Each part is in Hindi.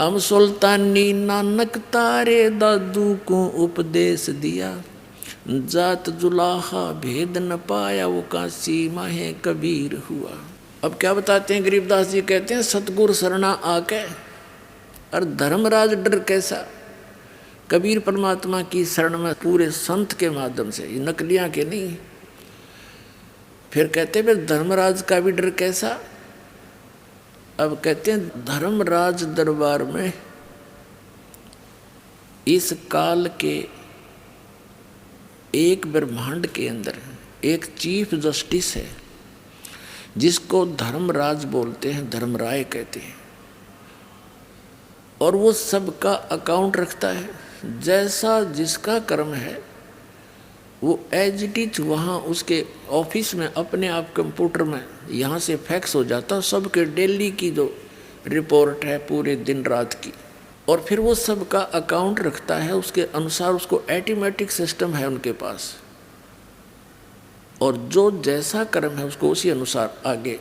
हम सुल्तानी नानक तारे दादू को उपदेश दिया, जात जुलाहा भेद न पाया वो काशी माहे कबीर हुआ। अब क्या बताते हैं गरीबदास जी, कहते हैं सतगुरु शरणा आके और धर्मराज डर कैसा। कबीर परमात्मा की शरण में पूरे संत के माध्यम से, ये नकलियां के नहीं। फिर कहते हैं धर्मराज का भी डर कैसा। अब कहते हैं धर्मराज दरबार में इस काल के एक ब्रह्मांड के अंदर एक चीफ जस्टिस है जिसको धर्मराज बोलते हैं, धर्मराय कहते हैं, और वो सबका अकाउंट रखता है। जैसा जिसका कर्म है वो एज इट इज वहाँ उसके ऑफिस में अपने आप कंप्यूटर में यहाँ से फैक्स हो जाता है सबके डेली की जो रिपोर्ट है पूरे दिन रात की, और फिर वो सबका अकाउंट रखता है उसके अनुसार। उसको ऑटोमेटिक सिस्टम है उनके पास, और जो जैसा कर्म है उसको उसी अनुसार आगे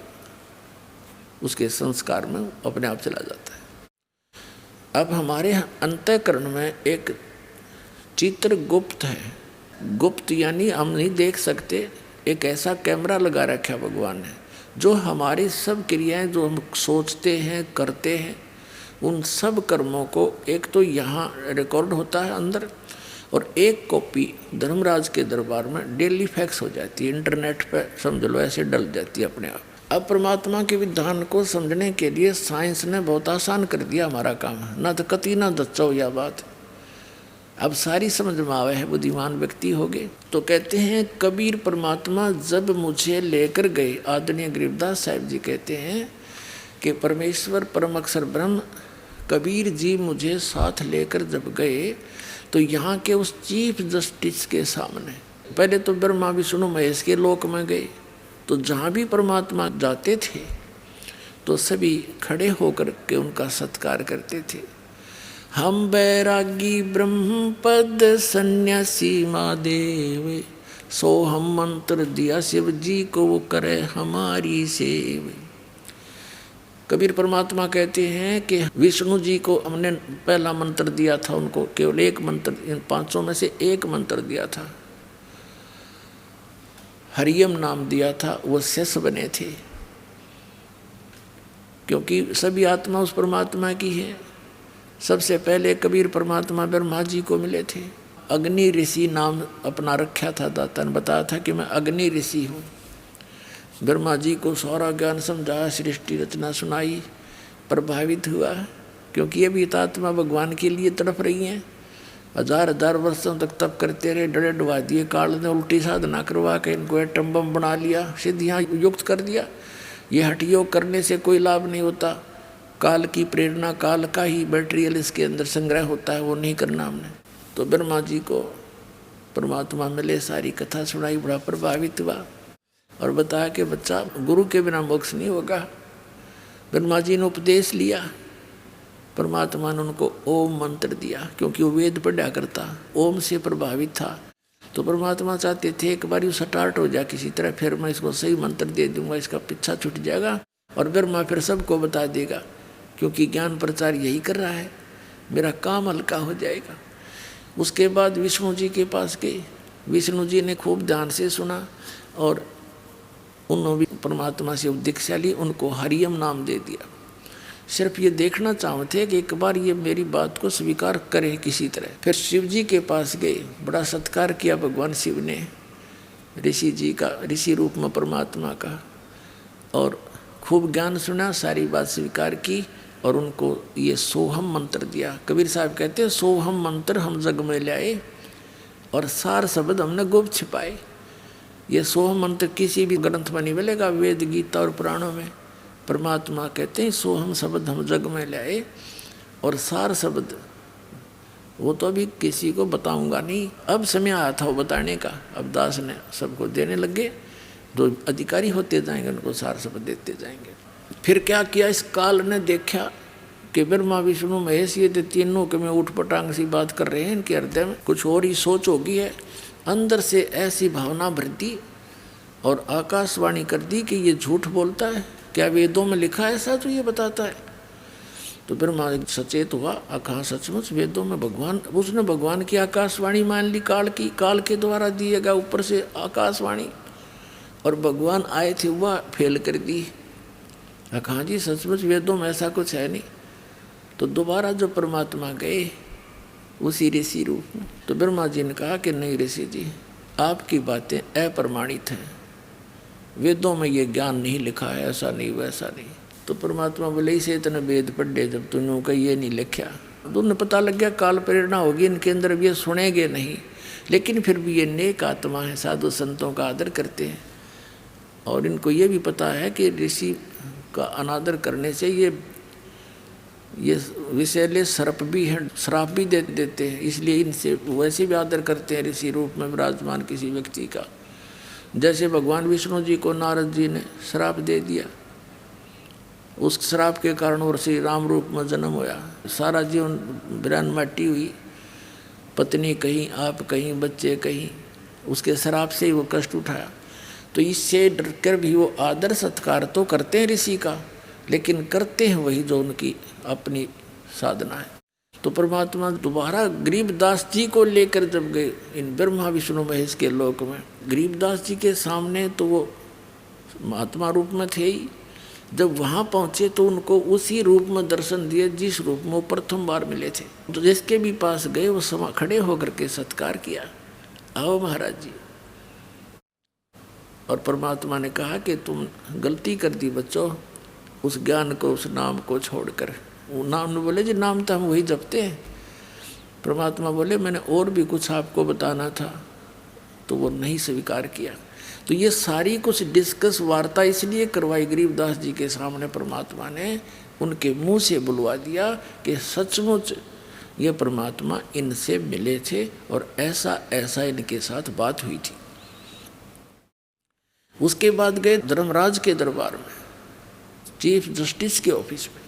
उसके संस्कार में अपने आप चला जाता है। अब हमारे अंतःकरण में एक चित्र गुप्त है। गुप्त यानी हम नहीं देख सकते, एक ऐसा कैमरा लगा रखा भगवान ने जो हमारी सब क्रियाएं जो हम सोचते हैं करते हैं उन सब कर्मों को एक तो यहाँ रिकॉर्ड होता है अंदर, और एक कॉपी धर्मराज के दरबार में डेली फैक्स हो जाती है, इंटरनेट पे समझ लो ऐसे डल जाती है अपने आप। अब परमात्मा के विधान को समझने के लिए साइंस ने बहुत आसान कर दिया हमारा काम, ना तो कति ना दच्चो या बात। अब सारी समझ में आवे है, बुद्धिमान व्यक्ति हो गए। तो कहते हैं कबीर परमात्मा जब मुझे लेकर गए, आदरणीय गरीबदास साहिब जी कहते हैं कि परमेश्वर परम अक्षर ब्रह्म कबीर जी मुझे साथ लेकर जब गए तो यहाँ के उस चीफ जस्टिस के सामने, पहले तो ब्रह्मा विष्णु महेश के लोक में गए, तो जहाँ भी परमात्मा जाते थे तो सभी खड़े होकर के उनका सत्कार करते थे। हम बैरागी ब्रह्म पद सन्यासी महादेव, सो हम मंत्र दिया शिव जी को वो करे हमारी सेव। कबीर परमात्मा कहते हैं कि विष्णु जी को हमने पहला मंत्र दिया था, उनको केवल एक मंत्र, इन 500 में से एक मंत्र दिया था, हरियम नाम दिया था, वो शेष बने थे क्योंकि सभी आत्मा उस परमात्मा की है। सबसे पहले कबीर परमात्मा ब्रह्मा जी को मिले थे। अग्नि ऋषि नाम अपना रखा था, दाता ने बताया था कि मैं अग्नि ऋषि हूँ। ब्रह्मा जी को सारा ज्ञान समझाया, सृष्टि रचना सुनाई, प्रभावित हुआ क्योंकि ये भी आत्मा भगवान के लिए तड़प रही हैं। हजार हजार वर्षों तक तप करते रहे, डरे डुबा दिए, काल ने उल्टी साधना करवा के इनको एटम बम बना लिया, सिद्धियाँ युक्त कर दिया। ये हठ योग करने से कोई लाभ नहीं होता, काल की प्रेरणा, काल का ही मटेरियल इसके अंदर संग्रह होता है, वो नहीं करना हमने। तो ब्रह्मा जी को परमात्मा मिले, सारी कथा सुनाई, बड़ा प्रभावित हुआ और बताया कि बच्चा गुरु के बिना मोक्ष नहीं होगा। ब्रह्मा जी ने उपदेश लिया, परमात्मा ने उनको ओम मंत्र दिया क्योंकि वो वेद पढ़ा करता, ओम से प्रभावित था। तो परमात्मा चाहते थे एक बार स्टार्ट हो जाए किसी तरह, फिर मैं इसको सही मंत्र दे दूंगा, इसका पीछा छूट जाएगा और ब्रह्मा फिर सबको बता देगा क्योंकि ज्ञान प्रचार यही कर रहा है, मेरा काम हल्का हो जाएगा। उसके बाद विष्णु जी के पास गए, विष्णु जी ने खूब ध्यान से सुना और उन्होंने भी परमात्मा से दीक्षा ली, उनको हरियम नाम दे दिया। सिर्फ ये देखना चाहते कि एक बार ये मेरी बात को स्वीकार करे किसी तरह। फिर शिव जी के पास गए, बड़ा सत्कार किया भगवान शिव ने ऋषि जी का, ऋषि रूप में परमात्मा का, और खूब ज्ञान सुना, सारी बात स्वीकार की और उनको ये सोहम मंत्र दिया। कबीर साहब कहते हैं सोहम मंत्र हम जग में लाए और सार शब्द हमने गुप्त छिपाए। ये सोहम मंत्र किसी भी ग्रंथ में नहीं मिलेगा, वेद गीता और पुराणों में। परमात्मा कहते हैं सोहम शब्द हम जग में लाए और सार शब्द वो तो अभी किसी को बताऊंगा नहीं, अब समय आया था वो बताने का। अब दास ने सबको देने लगे, जो अधिकारी होते जाएंगे उनको सार शब्द देते जाएंगे। फिर क्या किया, इस काल ने देखा कि ब्रह्मा विष्णु महेश ये तीनों के में उठ पटांग सी बात कर रहे हैं, इनके हृदय में कुछ और ही सोच होगी है। अंदर से ऐसी भावना भर दी और आकाशवाणी कर दी कि ये झूठ बोलता है, क्या वेदों में लिखा है ऐसा जो ये बताता है। तो ब्रह्मा सचेत हुआ, कहा सचमुच वेदों में भगवान, उसने भगवान की आकाशवाणी मान ली, काल की, काल के द्वारा दिए गया ऊपर से आकाशवाणी, और भगवान आए थे वह फेल कर दी। कहा जी सचमुच वेदों में ऐसा कुछ है नहीं। तो दोबारा जो परमात्मा गए उसी ऋषि रूप में, तो ब्रह्मा जी ने कहा कि नहीं ऋषि जी, आपकी बातें अप्रमाणित हैं, वेदों में ये ज्ञान नहीं लिखा है, ऐसा नहीं वैसा नहीं। तो परमात्मा बोले इसे इतने वेद पढ़े जब तूने का ये नहीं लिखा, तो उन्हें पता लग गया काल प्रेरणा होगी इनके अंदर, ये सुनेंगे नहीं, लेकिन फिर भी ये नेक आत्मा है, साधु संतों का आदर करते हैं, और इनको ये भी पता है कि ऋषि का अनादर करने से ये विषैले सर्प भी हैं, श्राप भी दे देते हैं, इसलिए इनसे वैसे भी आदर करते हैं ऋषि रूप में विराजमान किसी व्यक्ति का। जैसे भगवान विष्णु जी को नारद जी ने श्राप दे दिया, उस श्राप के कारण और श्री राम रूप में जन्म होया, सारा जीवन बिरान माटी हुई, पत्नी कहीं, आप कहीं, बच्चे कहीं, उसके श्राप से ही वो कष्ट उठाया। तो इससे डर कर भी वो आदर सत्कार तो करते हैं ऋषि का, लेकिन करते हैं वही जो उनकी अपनी साधना है। तो परमात्मा दोबारा गरीबदास जी को लेकर जब गए इन ब्रह्मा विष्णु महेश के लोक में, गरीबदास जी के सामने तो वो महात्मा रूप में थे ही, जब वहाँ पहुँचे तो उनको उसी रूप में दर्शन दिए जिस रूप में वो प्रथम बार मिले थे। तो जिसके भी पास गए वो खड़े होकर के सत्कार किया, आओ महाराज जी। और परमात्मा ने कहा कि तुम गलती कर दी बच्चों, उस ज्ञान को, उस नाम को छोड़कर। वो नाम ने बोले जी नाम तो हम वही जपते हैं। परमात्मा बोले मैंने और भी कुछ आपको बताना था, तो वो नहीं स्वीकार किया। तो ये सारी कुछ डिस्कस वार्ता इसलिए करवाई गरीबदास जी के सामने, परमात्मा ने उनके मुंह से बुलवा दिया कि सचमुच ये परमात्मा इनसे मिले थे और ऐसा ऐसा इनके साथ बात हुई थी। उसके बाद गए धर्मराज के दरबार में, चीफ जस्टिस के ऑफिस में।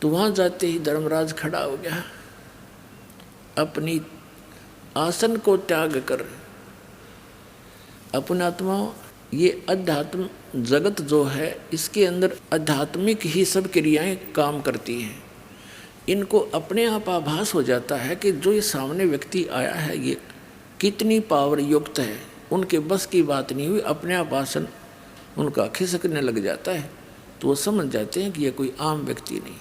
तो वहाँ जाते ही धर्मराज खड़ा हो गया, अपनी आसन को त्याग कर। अपने आत्मा, ये अध्यात्म जगत जो है इसके अंदर आध्यात्मिक ही सब क्रियाएं काम करती हैं। इनको अपने आप आभास हो जाता है कि जो ये सामने व्यक्ति आया है ये कितनी पावर युक्त है, उनके बस की बात नहीं हुई, अपने आप आसन उनका खिसकने लग जाता है। तो वो समझ जाते हैं कि ये कोई आम व्यक्ति नहीं।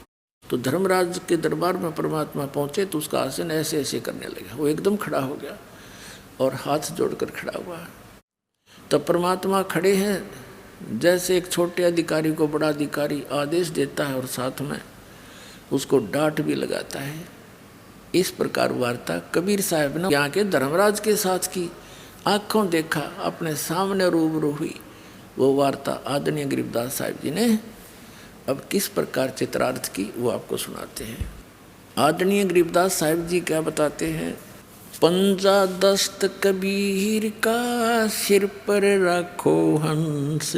तो धर्मराज के दरबार में परमात्मा पहुँचे तो उसका आसन ऐसे ऐसे करने लगा, वो एकदम खड़ा हो गया और हाथ जोड़कर खड़ा हुआ। तब परमात्मा खड़े हैं जैसे एक छोटे अधिकारी को बड़ा अधिकारी आदेश देता है और साथ में उसको डांट भी लगाता है। इस प्रकार वार्ता कबीर साहब ने यहाँ के धर्मराज के साथ की, आँखों देखा, अपने सामने रूबरू हुई। वो वार्ता आदरणीय गरीबदास साहिब जी ने अब किस प्रकार चित्रार्थ की वो आपको सुनाते हैं। आदरणीय गरीबदास साहिब जी क्या बताते हैं, पंजा दस्त कबीर का सिर पर रखो हंस,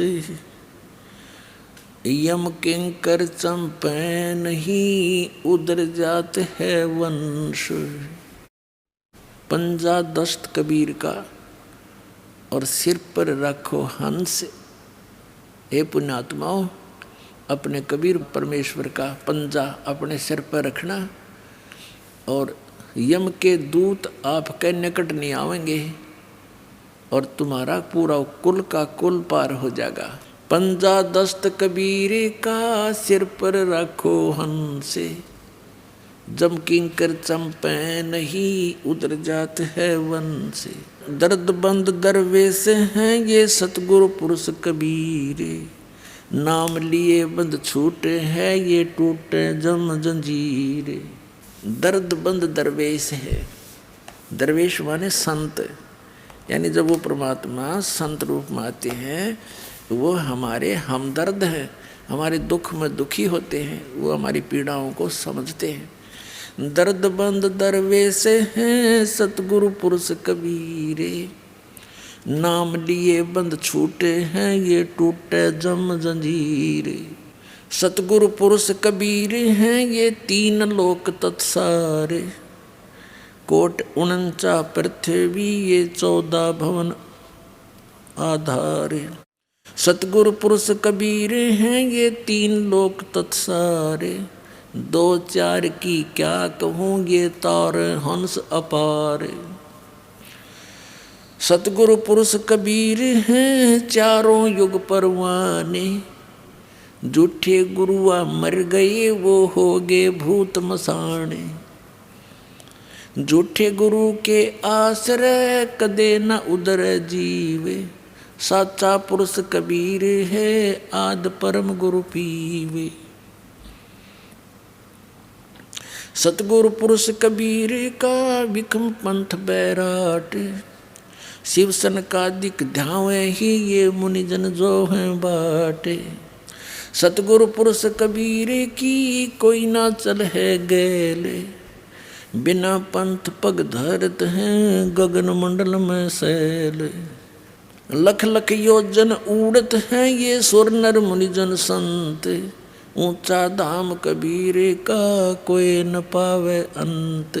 यम किंकर चंपे नहीं उधर जात है वंश। पंजा दस्त कबीर का और सिर पर रखो हंस। हे पुण्यात्माओं, अपने कबीर परमेश्वर का पंजा अपने सिर पर रखना और यम के दूत आपके निकट नहीं आवेंगे और तुम्हारा पूरा कुल का कुल पार हो जाएगा। पंजा दस्त कबीर का सिर पर रखो हंसे, जम किंकर चंपे नहीं उधर जात है वन से। दर्द बंद दरवेश हैं ये सतगुरु पुरुष कबीरे, नाम लिए बंद छूटे हैं ये टूटे जम जंजीरे। दर्द बंद दरवेश है, दरवेश माने संत, यानी जब वो परमात्मा संत रूप में आते हैं वो हमारे हमदर्द हैं, हमारे दुख में दुखी होते हैं, वो हमारी पीड़ाओं को समझते हैं। दर्द बंद दरवेश हैं सतगुरु पुरुष कबीरे, नाम लिए बंद छूटे हैं ये टूटे जम जंजीरे। सतगुरु पुरुष कबीर हैं ये तीन लोक तत्सारे, कोट 49 पृथ्वी ये 14 भवन आधारे। सतगुरु पुरुष कबीर हैं ये तीन लोक तत्सारे, दो चार की क्या कहूँ ये तार हंस अपार। सतगुरु पुरुष कबीर हैं चारों युग परवाने, झूठे गुरुआ मर गए वो हो गए भूत मसाणे। झूठे गुरु के आश्रय कदे न उदर जीवे, साचा पुरुष कबीर है आद परम गुरु पीवे। सतगुरु पुरुष कबीर का विक्रम पंथ बैराट, शिव सनकादिक ध्यावे ही ये मुनिजन जो हैं बाटे। सतगुरु पुरुष कबीर की कोई ना चल है गैले, बिना पंथ पग धरत हैं गगन मंडल में सैल। लख लख योजन उड़त हैं ये सुर नर मुनिजन संत, ऊंचा धाम कबीर का कोई न पावे अंत।